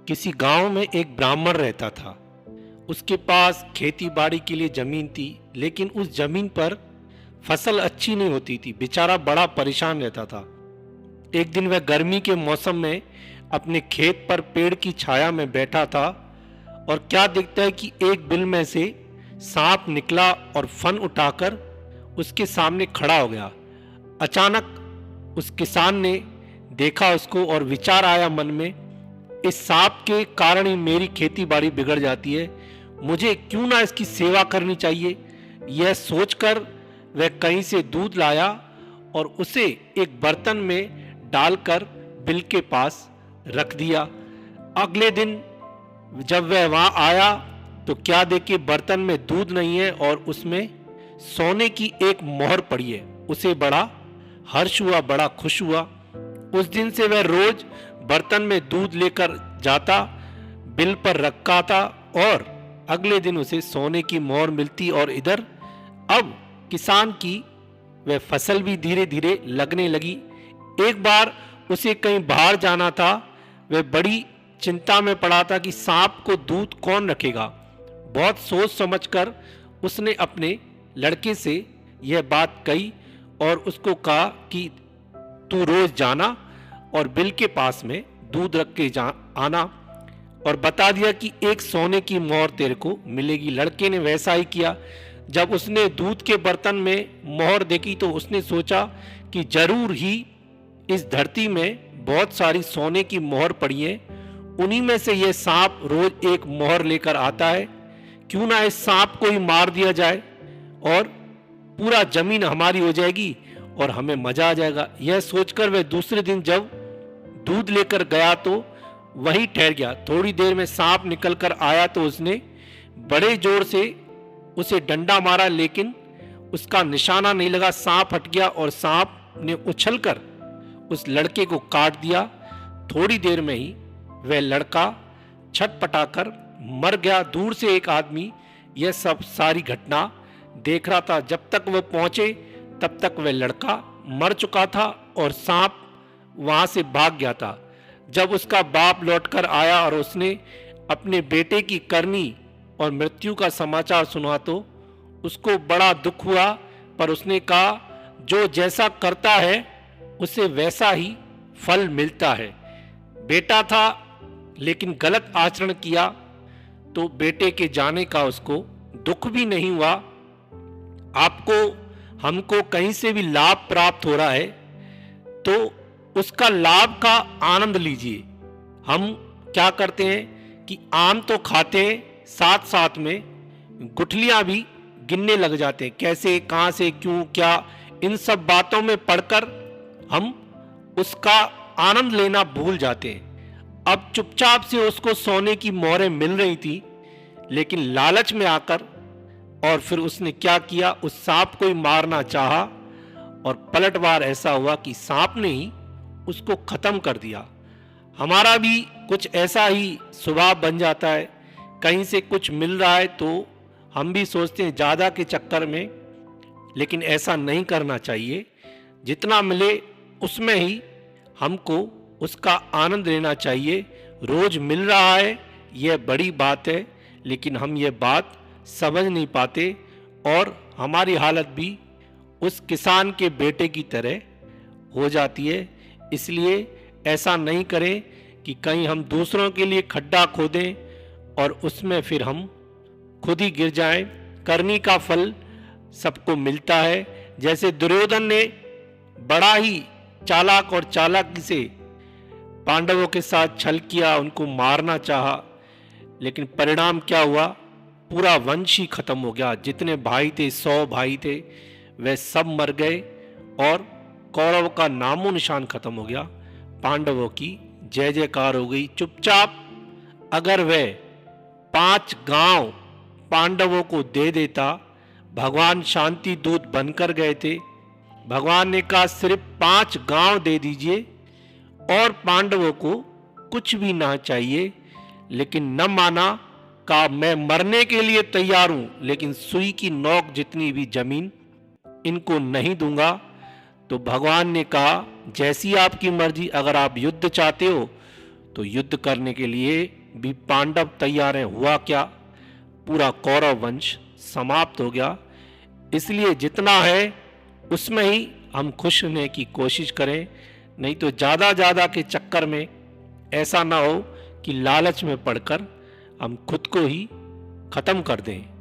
किसी गांव में एक ब्राह्मण रहता था। उसके पास खेती बाड़ी के लिए जमीन थी, लेकिन उस जमीन पर फसल अच्छी नहीं होती थी। बेचारा बड़ा परेशान रहता था। एक दिन वह गर्मी के मौसम में अपने खेत पर पेड़ की छाया में बैठा था और क्या देखता है कि एक बिल में से सांप निकला और फन उठाकर उसके सामने खड़ा हो गया। अचानक उस किसान ने देखा उसको और विचार आया मन में, इस सांप के कारण ही मेरी खेती बाड़ी बिगड़ जाती है, मुझे क्यों ना इसकी सेवा करनी चाहिए। यह सोचकर वह कहीं से दूध लाया और उसे एक बर्तन में डालकर बिल के पास रख दिया। अगले दिन जब वह वहां आया तो क्या देखे, बर्तन में दूध नहीं है और उसमें सोने की एक मोहर पड़ी है। उसे बड़ा हर्ष हुआ, बड़ा खुश हुआ। उस दिन से वह रोज बर्तन में दूध लेकर जाता, बिल पर रखता और अगले दिन उसे सोने की मोहर मिलती। और इधर अब किसान की वह फसल भी धीरे धीरे लगने लगी। एक बार उसे कहीं बाहर जाना था। वह बड़ी चिंता में पड़ा था कि सांप को दूध कौन रखेगा। बहुत सोच समझकर उसने अपने लड़के से यह बात कही और उसको कहा कि तू रोज जाना और बिल के पास में दूध रख के आना, और बता दिया कि एक सोने की मोहर तेरे को मिलेगी। लड़के ने वैसा ही किया। जब उसने दूध के बर्तन में मोहर देखी तो उसने सोचा कि जरूर ही इस धरती में बहुत सारी सोने की मोहर पड़ी है, उन्हीं में से यह सांप रोज एक मोहर लेकर आता है। क्यों ना इस सांप को ही मार दिया जाए और पूरा जमीन हमारी हो जाएगी और हमें मजा आ जाएगा। यह सोचकर वह दूसरे दिन जब दूध लेकर गया तो वहीं ठहर गया। थोड़ी देर में सांप निकलकर आया तो उसने बड़े जोर से उसे डंडा मारा, लेकिन उसका निशाना नहीं लगा। सांप हट गया और सांप ने उछलकर उस लड़के को काट दिया। थोड़ी देर में ही वह लड़का छटपटाकर मर गया। दूर से एक आदमी यह सब सारी घटना देख रहा था। जब तक वह पहुंचे तब तक वह लड़का मर चुका था और सांप वहां से भाग गया था। जब उसका बाप लौटकर आया और उसने अपने बेटे की करनी और मृत्यु का समाचार सुना तो उसको बड़ा दुख हुआ, पर उसने कहा जो जैसा करता है उसे वैसा ही फल मिलता है। बेटा था लेकिन गलत आचरण किया तो बेटे के जाने का उसको दुख भी नहीं हुआ। आपको हमको कहीं से भी लाभ प्राप्त हो रहा है तो उसका लाभ का आनंद लीजिए। हम क्या करते हैं कि आम तो खाते हैं, साथ साथ में गुठलियां भी गिनने लग जाते हैं। कैसे, कहां से, क्यों, क्या, इन सब बातों में पढ़कर हम उसका आनंद लेना भूल जाते हैं। अब चुपचाप से उसको सोने की मोहरें मिल रही थी, लेकिन लालच में आकर और फिर उसने क्या किया, उस सांप को ही मारना चाहा और पलटवार ऐसा हुआ कि सांप ने ही उसको खत्म कर दिया। हमारा भी कुछ ऐसा ही स्वभाव बन जाता है। कहीं से कुछ मिल रहा है तो हम भी सोचते हैं ज्यादा के चक्कर में, लेकिन ऐसा नहीं करना चाहिए। जितना मिले उसमें ही हमको उसका आनंद लेना चाहिए। रोज मिल रहा है यह बड़ी बात है, लेकिन हम ये बात समझ नहीं पाते और हमारी हालत भी उस किसान के बेटे की तरह हो जाती है। इसलिए ऐसा नहीं करें कि कहीं हम दूसरों के लिए खड्डा खोदें और उसमें फिर हम खुद ही गिर जाएं। करनी का फल सबको मिलता है। जैसे दुर्योधन ने बड़ा ही चालाक और चालाकी से पांडवों के साथ छल किया, उनको मारना चाहा, लेकिन परिणाम क्या हुआ, पूरा वंश ही खत्म हो गया। जितने भाई थे, 100 भाई थे, वे सब मर गए और कौरव का नामो निशान खत्म हो गया। पांडवों की जय जयकार हो गई। चुपचाप अगर वह 5 गांव पांडवों को दे देता, भगवान शांति दूत बनकर गए थे। भगवान ने कहा सिर्फ 5 गांव दे दीजिए और पांडवों को कुछ भी ना चाहिए, लेकिन न माना। कहा मैं मरने के लिए तैयार हूं, लेकिन सुई की नोक जितनी भी जमीन इनको नहीं दूंगा। तो भगवान ने कहा जैसी आपकी मर्जी, अगर आप युद्ध चाहते हो तो युद्ध करने के लिए भी पांडव तैयार हैं। हुआ क्या, पूरा कौरव वंश समाप्त हो गया। इसलिए जितना है उसमें ही हम खुश होने की कोशिश करें, नहीं तो ज़्यादा के चक्कर में ऐसा ना हो कि लालच में पड़कर हम खुद को ही खत्म कर दें।